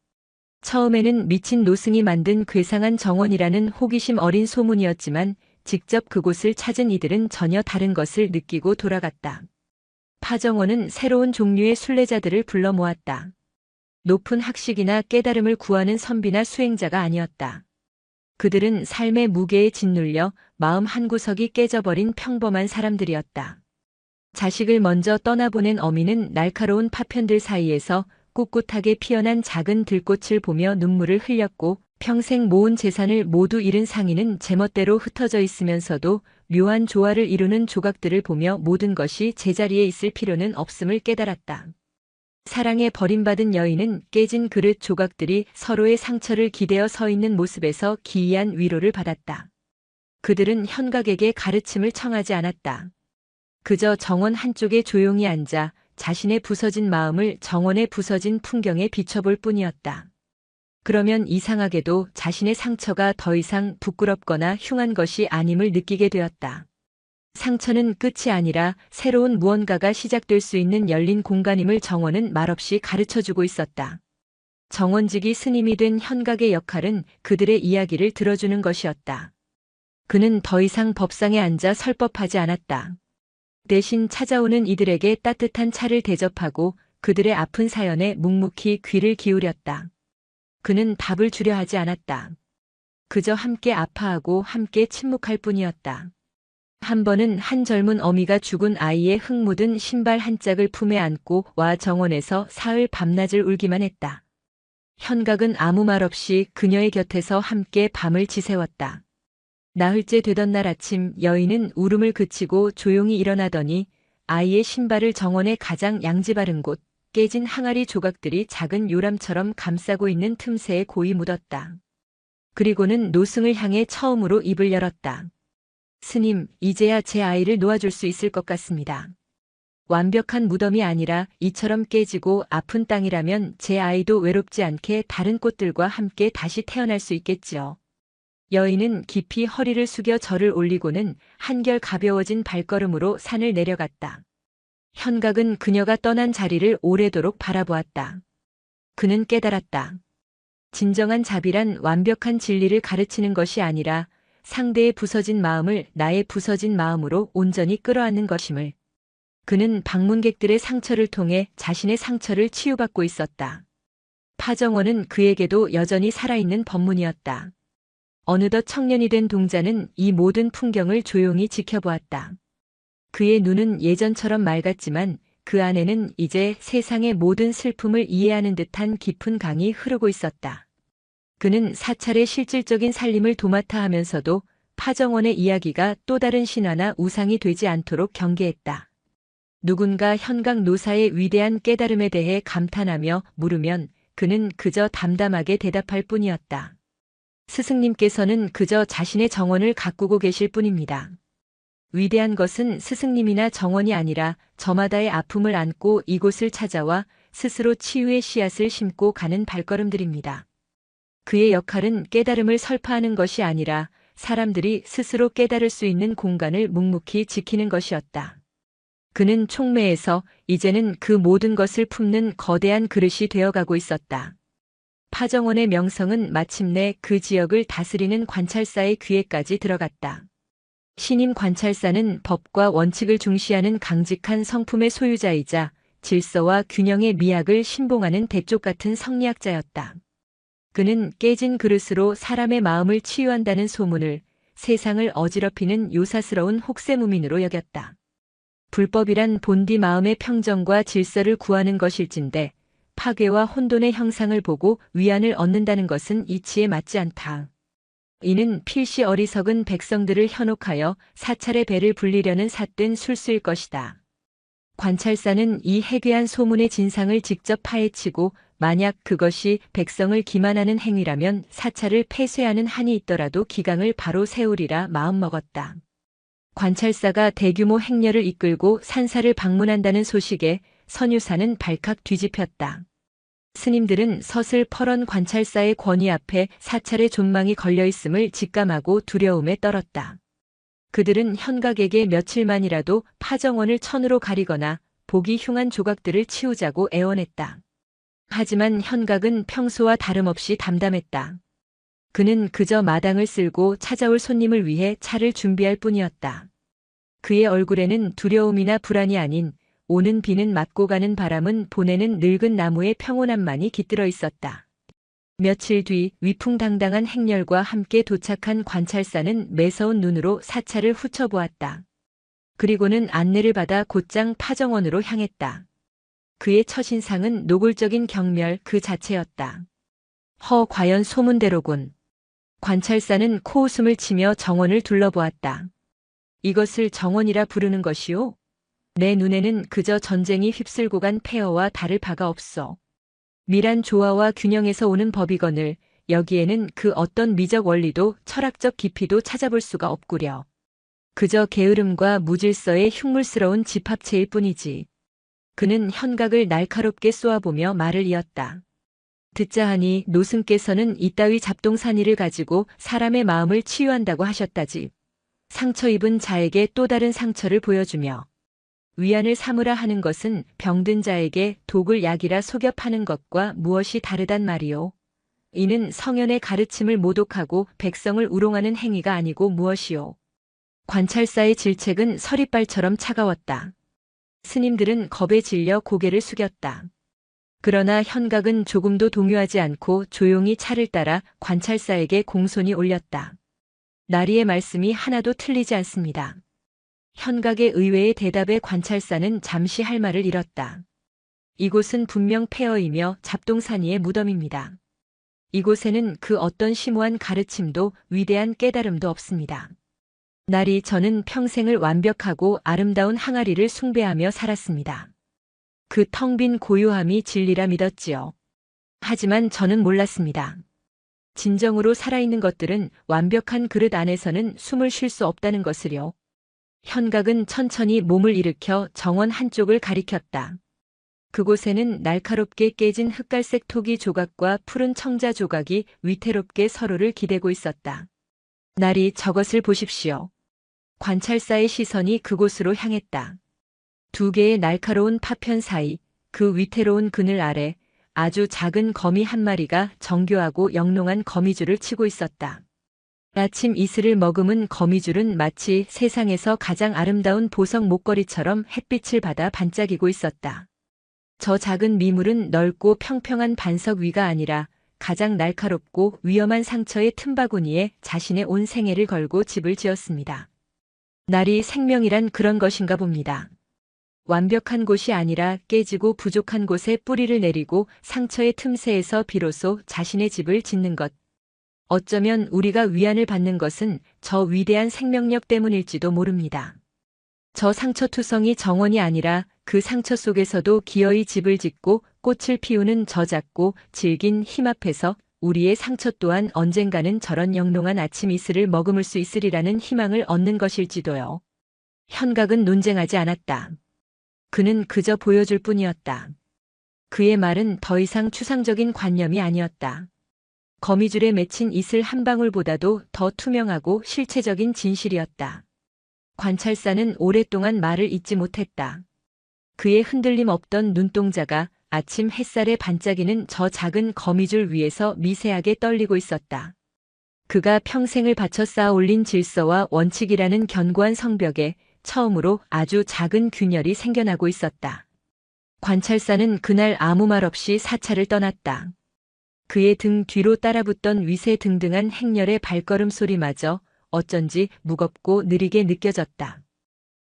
처음에는 미친 노승이 만든 괴상한 정원이라는 호기심 어린 소문이었지만 직접 그곳을 찾은 이들은 전혀 다른 것을 느끼고 돌아갔다. 파정원은 새로운 종류의 순례자들을 불러 모았다. 높은 학식이나 깨달음을 구하는 선비나 수행자가 아니었다. 그들은 삶의 무게에 짓눌려 마음 한구석이 깨져버린 평범한 사람들이었다. 자식을 먼저 떠나보낸 어미는 날카로운 파편들 사이에서 꿋꿋하게 피어난 작은 들꽃을 보며 눈물을 흘렸고 평생 모은 재산을 모두 잃은 상인은 제멋대로 흩어져 있으면서도 묘한 조화를 이루는 조각들을 보며 모든 것이 제자리에 있을 필요는 없음을 깨달았다. 사랑에 버림받은 여인은 깨진 그릇 조각들이 서로의 상처를 기대어 서 있는 모습에서 기이한 위로를 받았다. 그들은 현각에게 가르침을 청하지 않았다. 그저 정원 한쪽에 조용히 앉아 자신의 부서진 마음을 정원의 부서진 풍경에 비춰볼 뿐이었다. 그러면 이상하게도 자신의 상처가 더 이상 부끄럽거나 흉한 것이 아님을 느끼게 되었다. 상처는 끝이 아니라 새로운 무언가가 시작될 수 있는 열린 공간임을 정원은 말없이 가르쳐주고 있었다. 정원직이 스님이 된 현각의 역할은 그들의 이야기를 들어주는 것이었다. 그는 더 이상 법상에 앉아 설법하지 않았다. 대신 찾아오는 이들에게 따뜻한 차를 대접하고 그들의 아픈 사연에 묵묵히 귀를 기울였다. 그는 답을 주려 하지 않았다. 그저 함께 아파하고 함께 침묵할 뿐이었다. 한 번은 한 젊은 어미가 죽은 아이의 흙 묻은 신발 한 짝을 품에 안고 와 정원에서 사흘 밤낮을 울기만 했다. 현각은 아무 말 없이 그녀의 곁에서 함께 밤을 지새웠다. 나흘째 되던 날 아침 여인은 울음을 그치고 조용히 일어나더니 아이의 신발을 정원의 가장 양지 바른 곳 깨진 항아리 조각들이 작은 요람처럼 감싸고 있는 틈새에 고이 묻었다. 그리고는 노승을 향해 처음으로 입을 열었다. 스님, 이제야 제 아이를 놓아줄 수 있을 것 같습니다. 완벽한 무덤이 아니라 이처럼 깨지고 아픈 땅이라면 제 아이도 외롭지 않게 다른 꽃들과 함께 다시 태어날 수 있겠지요. 여인은 깊이 허리를 숙여 절을 올리고는 한결 가벼워진 발걸음으로 산을 내려갔다. 현각은 그녀가 떠난 자리를 오래도록 바라보았다. 그는 깨달았다. 진정한 자비란 완벽한 진리를 가르치는 것이 아니라 상대의 부서진 마음을 나의 부서진 마음으로 온전히 끌어안는 것임을. 그는 방문객들의 상처를 통해 자신의 상처를 치유받고 있었다. 파정원은 그에게도 여전히 살아있는 법문이었다. 어느덧 청년이 된 동자는 이 모든 풍경을 조용히 지켜보았다. 그의 눈은 예전처럼 맑았지만 그 안에는 이제 세상의 모든 슬픔을 이해하는 듯한 깊은 강이 흐르고 있었다. 그는 사찰의 실질적인 살림을 도맡아 하면서도 파정원의 이야기가 또 다른 신화나 우상이 되지 않도록 경계했다. 누군가 현각 노사의 위대한 깨달음에 대해 감탄하며 물으면 그는 그저 담담하게 대답할 뿐이었다. 스승님께서는 그저 자신의 정원을 가꾸고 계실 뿐입니다. 위대한 것은 스승님이나 정원이 아니라 저마다의 아픔을 안고 이곳을 찾아와 스스로 치유의 씨앗을 심고 가는 발걸음들입니다. 그의 역할은 깨달음을 설파하는 것이 아니라 사람들이 스스로 깨달을 수 있는 공간을 묵묵히 지키는 것이었다. 그는 촉매에서 이제는 그 모든 것을 품는 거대한 그릇이 되어가고 있었다. 파정원의 명성은 마침내 그 지역을 다스리는 관찰사의 귀에까지 들어갔다. 신임 관찰사는 법과 원칙을 중시하는 강직한 성품의 소유자이자 질서와 균형의 미학을 신봉하는 대쪽 같은 성리학자였다. 그는 깨진 그릇으로 사람의 마음을 치유한다는 소문을 세상을 어지럽히는 요사스러운 혹세무민으로 여겼다. 불법이란 본디 마음의 평정과 질서를 구하는 것일진데 파괴와 혼돈의 형상을 보고 위안을 얻는다는 것은 이치에 맞지 않다. 이는 필시 어리석은 백성들을 현혹하여 사찰의 배를 불리려는 삿된 술수일 것이다. 관찰사는 이 해괴한 소문의 진상을 직접 파헤치고 만약 그것이 백성을 기만하는 행위라면 사찰을 폐쇄하는 한이 있더라도 기강을 바로 세우리라 마음먹었다. 관찰사가 대규모 행렬을 이끌고 산사를 방문한다는 소식에 선유사는 발칵 뒤집혔다. 스님들은 서슬퍼런 관찰사의 권위 앞에 사찰의 존망이 걸려있음을 직감하고 두려움에 떨었다. 그들은 현각에게 며칠만이라도 파정원을 천으로 가리거나 보기 흉한 조각들을 치우자고 애원했다. 하지만 현각은 평소와 다름없이 담담했다. 그는 그저 마당을 쓸고 찾아올 손님을 위해 차를 준비할 뿐이었다. 그의 얼굴에는 두려움이나 불안이 아닌 오는 비는 맞고 가는 바람은 보내는 늙은 나무의 평온함만이 깃들어 있었다. 며칠 뒤 위풍당당한 행렬과 함께 도착한 관찰사는 매서운 눈으로 사찰을 훑어보았다. 그리고는 안내를 받아 곧장 파정원으로 향했다. 그의 첫인상은 노골적인 경멸 그 자체였다. 과연 소문대로군. 관찰사는 코웃음을 치며 정원을 둘러보았다. 이것을 정원이라 부르는 것이오? 내 눈에는 그저 전쟁이 휩쓸고 간 폐허와 다를 바가 없어. 밀한 조화와 균형에서 오는 법이거늘 여기에는 그 어떤 미적 원리도 철학적 깊이도 찾아볼 수가 없구려. 그저 게으름과 무질서의 흉물스러운 집합체일 뿐이지. 그는 현각을 날카롭게 쏘아보며 말을 이었다. 듣자 하니 노승께서는 이따위 잡동사니를 가지고 사람의 마음을 치유한다고 하셨다지. 상처 입은 자에게 또 다른 상처를 보여주며 위안을 삼으라 하는 것은 병든 자에게 독을 약이라 속여 파는 것과 무엇이 다르단 말이오. 이는 성현의 가르침을 모독하고 백성을 우롱하는 행위가 아니고 무엇이오. 관찰사의 질책은 서리발처럼 차가웠다. 스님들은 겁에 질려 고개를 숙였다. 그러나 현각은 조금도 동요하지 않고 조용히 차를 따라 관찰사에게 공손히 올렸다. 나리의 말씀이 하나도 틀리지 않습니다. 현각의 의외의 대답에 관찰사는 잠시 할 말을 잃었다. 이곳은 분명 폐허이며 잡동사니의 무덤입니다. 이곳에는 그 어떤 심오한 가르침도 위대한 깨달음도 없습니다. 나리 저는 평생을 완벽하고 아름다운 항아리를 숭배하며 살았습니다. 그 텅 빈 고요함이 진리라 믿었지요. 하지만 저는 몰랐습니다. 진정으로 살아있는 것들은 완벽한 그릇 안에서는 숨을 쉴 수 없다는 것을요. 현각은 천천히 몸을 일으켜 정원 한쪽을 가리켰다. 그곳에는 날카롭게 깨진 흑갈색 토기 조각과 푸른 청자 조각이 위태롭게 서로를 기대고 있었다. 나리 저것을 보십시오. 관찰사의 시선이 그곳으로 향했다. 두 개의 날카로운 파편 사이, 그 위태로운 그늘 아래 아주 작은 거미 한 마리가 정교하고 영롱한 거미줄을 치고 있었다. 아침 이슬을 머금은 거미줄은 마치 세상에서 가장 아름다운 보석 목걸이처럼 햇빛을 받아 반짝이고 있었다. 저 작은 미물은 넓고 평평한 반석 위가 아니라 가장 날카롭고 위험한 상처의 틈바구니에 자신의 온 생애를 걸고 집을 지었습니다. 날이 생명이란 그런 것인가 봅니다. 완벽한 곳이 아니라 깨지고 부족한 곳에 뿌리를 내리고 상처의 틈새에서 비로소 자신의 집을 짓는 것. 어쩌면 우리가 위안을 받는 것은 저 위대한 생명력 때문일지도 모릅니다. 저 상처투성이 정원이 아니라 그 상처 속에서도 기어이 집을 짓고 꽃을 피우는 저 작고 질긴 힘 앞에서 우리의 상처 또한 언젠가는 저런 영롱한 아침 이슬을 머금을 수 있으리라는 희망을 얻는 것일지도요. 현각은 논쟁하지 않았다. 그는 그저 보여줄 뿐이었다. 그의 말은 더 이상 추상적인 관념이 아니었다. 거미줄에 맺힌 이슬 한 방울보다도 더 투명하고 실체적인 진실이었다. 관찰사는 오랫동안 말을 잇지 못했다. 그의 흔들림 없던 눈동자가 아침 햇살에 반짝이는 저 작은 거미줄 위에서 미세하게 떨리고 있었다. 그가 평생을 바쳐 쌓아 올린 질서와 원칙이라는 견고한 성벽에 처음으로 아주 작은 균열이 생겨나고 있었다. 관찰사는 그날 아무 말 없이 사찰을 떠났다. 그의 등 뒤로 따라붙던 위세등등한 행렬의 발걸음 소리마저 어쩐지 무겁고 느리게 느껴졌다.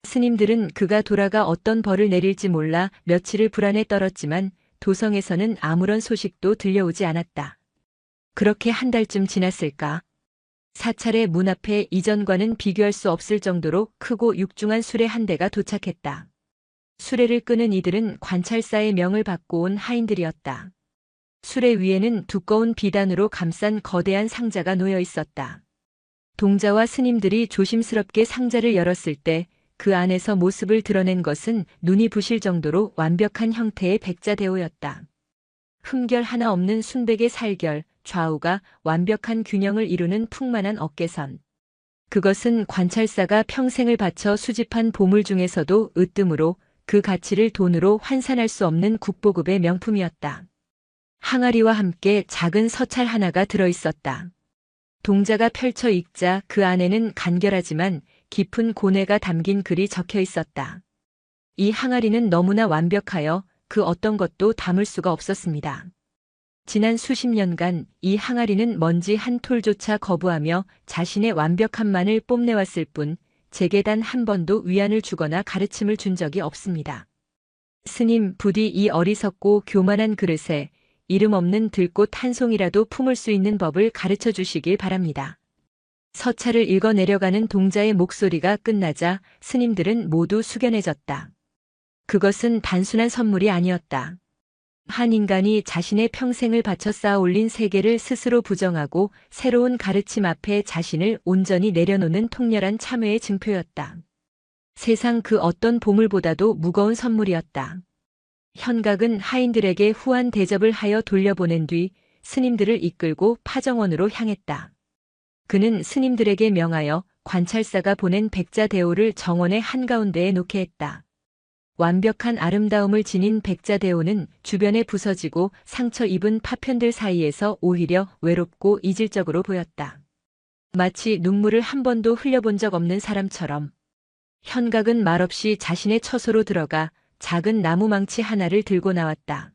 스님들은 그가 돌아가 어떤 벌을 내릴지 몰라 며칠을 불안에 떨었지만 도성에서는 아무런 소식도 들려오지 않았다. 그렇게 한 달쯤 지났을까? 사찰의 문 앞에 이전과는 비교할 수 없을 정도로 크고 육중한 수레 한 대가 도착했다. 수레를 끄는 이들은 관찰사의 명을 받고 온 하인들이었다. 수레 위에는 두꺼운 비단으로 감싼 거대한 상자가 놓여 있었다. 동자와 스님들이 조심스럽게 상자를 열었을 때 그 안에서 모습을 드러낸 것은 눈이 부실 정도로 완벽한 형태의 백자대오였다. 흠결 하나 없는 순백의 살결, 좌우가 완벽한 균형을 이루는 풍만한 어깨선. 그것은 관찰사가 평생을 바쳐 수집한 보물 중에서도 으뜸으로 그 가치를 돈으로 환산할 수 없는 국보급의 명품이었다. 항아리와 함께 작은 서찰 하나가 들어 있었다. 동자가 펼쳐 읽자 그 안에는 간결하지만 깊은 고뇌가 담긴 글이 적혀 있었다. 이 항아리는 너무나 완벽하여 그 어떤 것도 담을 수가 없었습니다. 지난 수십 년간 이 항아리는 먼지 한 톨조차 거부하며 자신의 완벽함만을 뽐내왔을 뿐 제게 단 한 번도 위안을 주거나 가르침을 준 적이 없습니다. 스님, 부디 이 어리석고 교만한 그릇에 이름 없는 들꽃 한 송이라도 품을 수 있는 법을 가르쳐 주시길 바랍니다. 서찰을 읽어 내려가는 동자의 목소리가 끝나자 스님들은 모두 숙연해졌다. 그것은 단순한 선물이 아니었다. 한 인간이 자신의 평생을 바쳐 쌓아 올린 세계를 스스로 부정하고 새로운 가르침 앞에 자신을 온전히 내려놓는 통렬한 참회의 증표였다. 세상 그 어떤 보물보다도 무거운 선물이었다. 현각은 하인들에게 후한 대접을 하여 돌려보낸 뒤 스님들을 이끌고 파정원으로 향했다. 그는 스님들에게 명하여 관찰사가 보낸 백자대오를 정원의 한가운데에 놓게 했다. 완벽한 아름다움을 지닌 백자대오는 주변에 부서지고 상처 입은 파편들 사이에서 오히려 외롭고 이질적으로 보였다. 마치 눈물을 한 번도 흘려본 적 없는 사람처럼. 현각은 말없이 자신의 처소로 들어가 작은 나무망치 하나를 들고 나왔다.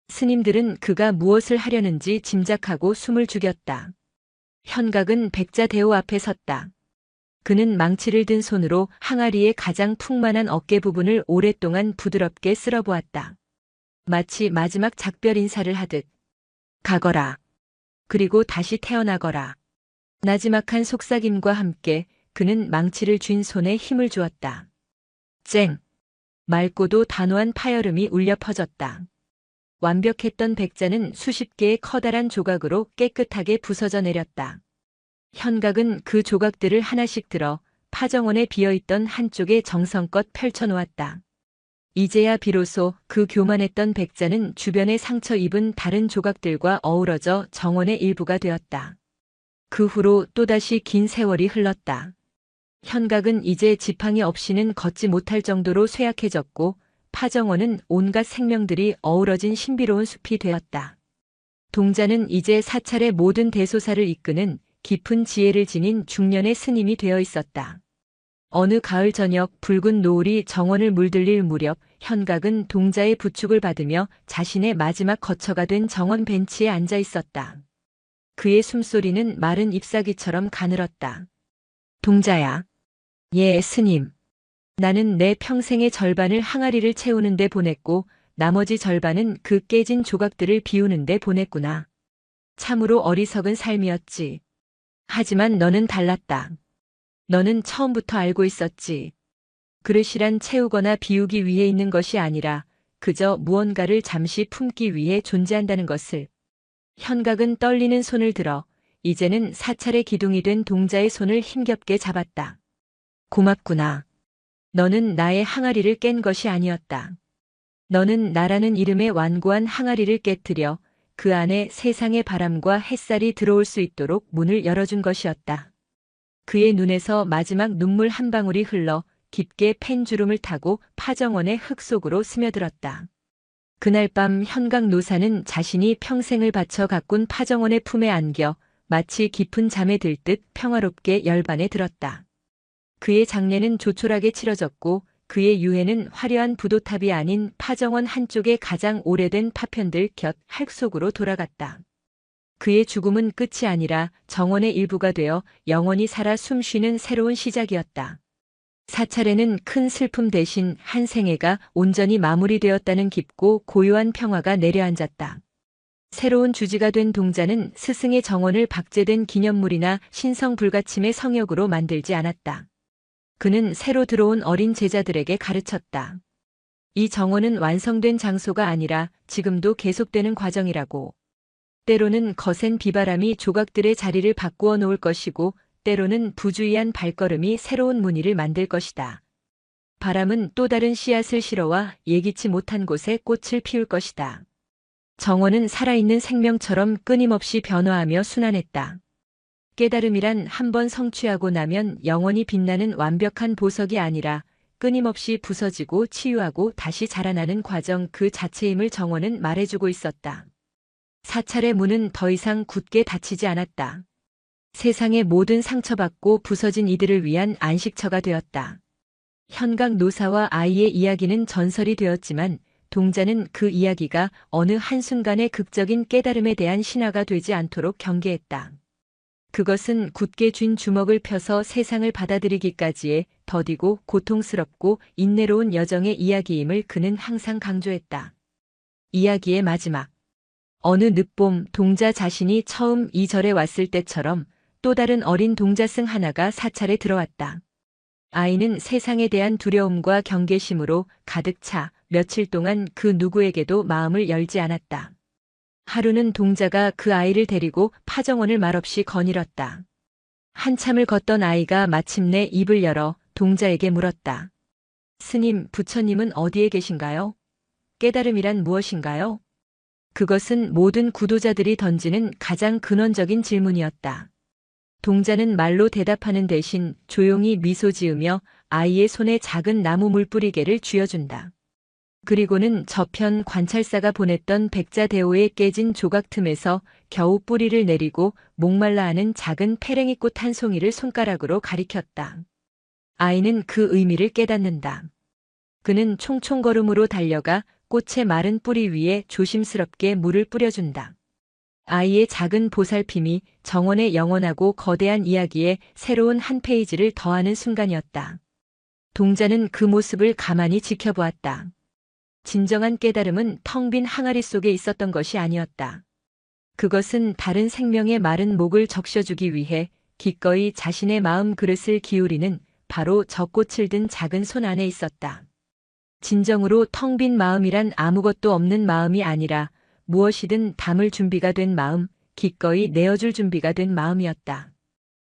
스님들은 그가 무엇을 하려는지 짐작하고 숨을 죽였다. 현각은 백자대오 앞에 섰다. 그는 망치를 든 손으로 항아리의 가장 풍만한 어깨 부분을 오랫동안 부드럽게 쓸어보았다. 마치 마지막 작별 인사를 하듯. 가거라. 그리고 다시 태어나거라. 나지막한 속삭임과 함께 그는 망치를 쥔 손에 힘을 주었다. 쨍. 맑고도 단호한 파열음이 울려 퍼졌다. 완벽했던 백자는 수십 개의 커다란 조각으로 깨끗하게 부서져 내렸다. 현각은 그 조각들을 하나씩 들어 파정원에 비어있던 한쪽에 정성껏 펼쳐놓았다. 이제야 비로소 그 교만했던 백자는 주변에 상처 입은 다른 조각들과 어우러져 정원의 일부가 되었다. 그 후로 또다시 긴 세월이 흘렀다. 현각은 이제 지팡이 없이는 걷지 못할 정도로 쇠약해졌고 파정원은 온갖 생명들이 어우러진 신비로운 숲이 되었다. 동자는 이제 사찰의 모든 대소사를 이끄는 깊은 지혜를 지닌 중년의 스님이 되어 있었다. 어느 가을 저녁 붉은 노을이 정원을 물들릴 무렵 현각은 동자의 부축을 받으며 자신의 마지막 거처가 된 정원 벤치에 앉아 있었다. 그의 숨소리는 마른 잎사귀처럼 가늘었다. 동자야. 예, 스님. 나는 내 평생의 절반을 항아리를 채우는 데 보냈고 나머지 절반은 그 깨진 조각들을 비우는 데 보냈구나. 참으로 어리석은 삶이었지. 하지만 너는 달랐다. 너는 처음부터 알고 있었지. 그릇이란 채우거나 비우기 위해 있는 것이 아니라 그저 무언가를 잠시 품기 위해 존재한다는 것을. 현각은 떨리는 손을 들어 이제는 사찰의 기둥이 된 동자의 손을 힘겹게 잡았다. 고맙구나. 너는 나의 항아리를 깬 것이 아니었다. 너는 나라는 이름의 완고한 항아리를 깨뜨려 그 안에 세상의 바람과 햇살이 들어올 수 있도록 문을 열어준 것이었다. 그의 눈에서 마지막 눈물 한 방울이 흘러 깊게 팬주름을 타고 파정원의 흙 속으로 스며들었다. 그날 밤 현각 노사는 자신이 평생을 바쳐 가꾼 파정원의 품에 안겨 마치 깊은 잠에 들 듯 평화롭게 열반에 들었다. 그의 장례는 조촐하게 치러졌고 그의 유해는 화려한 부도탑이 아닌 파정원 한쪽의 가장 오래된 파편들 곁 흙 속으로 돌아갔다. 그의 죽음은 끝이 아니라 정원의 일부가 되어 영원히 살아 숨쉬는 새로운 시작이었다. 사찰에는 큰 슬픔 대신 한 생애가 온전히 마무리되었다는 깊고 고요한 평화가 내려앉았다. 새로운 주지가 된 동자는 스승의 정원을 박제된 기념물이나 신성불가침의 성역으로 만들지 않았다. 그는 새로 들어온 어린 제자들에게 가르쳤다. 이 정원은 완성된 장소가 아니라 지금도 계속되는 과정이라고. 때로는 거센 비바람이 조각들의 자리를 바꾸어 놓을 것이고, 때로는 부주의한 발걸음이 새로운 무늬를 만들 것이다. 바람은 또 다른 씨앗을 실어와 예기치 못한 곳에 꽃을 피울 것이다. 정원은 살아있는 생명처럼 끊임없이 변화하며 순환했다. 깨달음이란 한 번 성취하고 나면 영원히 빛나는 완벽한 보석이 아니라 끊임없이 부서지고 치유하고 다시 자라나는 과정 그 자체임을 정원은 말해주고 있었다. 사찰의 문은 더 이상 굳게 닫히지 않았다. 세상의 모든 상처받고 부서진 이들을 위한 안식처가 되었다. 현각 노사와 아이의 이야기는 전설이 되었지만 동자는 그 이야기가 어느 한순간의 극적인 깨달음에 대한 신화가 되지 않도록 경계했다. 그것은 굳게 쥔 주먹을 펴서 세상을 받아들이기까지의 더디고 고통스럽고 인내로운 여정의 이야기임을 그는 항상 강조했다. 이야기의 마지막. 어느 늦봄 동자 자신이 처음 이 절에 왔을 때처럼 또 다른 어린 동자승 하나가 사찰에 들어왔다. 아이는 세상에 대한 두려움과 경계심으로 가득 차 며칠 동안 그 누구에게도 마음을 열지 않았다. 하루는 동자가 그 아이를 데리고 파정원을 말없이 거닐었다. 한참을 걷던 아이가 마침내 입을 열어 동자에게 물었다. 스님, 부처님은 어디에 계신가요? 깨달음이란 무엇인가요? 그것은 모든 구도자들이 던지는 가장 근원적인 질문이었다. 동자는 말로 대답하는 대신 조용히 미소 지으며 아이의 손에 작은 나무 물뿌리개를 쥐어준다. 그리고는 저편 관찰사가 보냈던 백자대오의 깨진 조각 틈에서 겨우 뿌리를 내리고 목말라하는 작은 페랭이꽃 한 송이를 손가락으로 가리켰다. 아이는 그 의미를 깨닫는다. 그는 총총걸음으로 달려가 꽃의 마른 뿌리 위에 조심스럽게 물을 뿌려준다. 아이의 작은 보살핌이 정원의 영원하고 거대한 이야기에 새로운 한 페이지를 더하는 순간이었다. 동자는 그 모습을 가만히 지켜보았다. 진정한 깨달음은 텅 빈 항아리 속에 있었던 것이 아니었다. 그것은 다른 생명의 마른 목을 적셔주기 위해 기꺼이 자신의 마음 그릇을 기울이는 바로 저 꽃을 든 작은 손 안에 있었다. 진정으로 텅 빈 마음이란 아무것도 없는 마음이 아니라 무엇이든 담을 준비가 된 마음, 기꺼이 내어줄 준비가 된 마음이었다.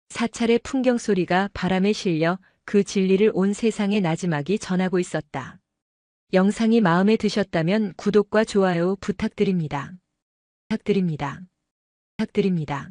사찰의 풍경 소리가 바람에 실려 그 진리를 온 세상의 나지막이 전하고 있었다. 영상이 마음에 드셨다면 구독과 좋아요 부탁드립니다. 부탁드립니다. 부탁드립니다.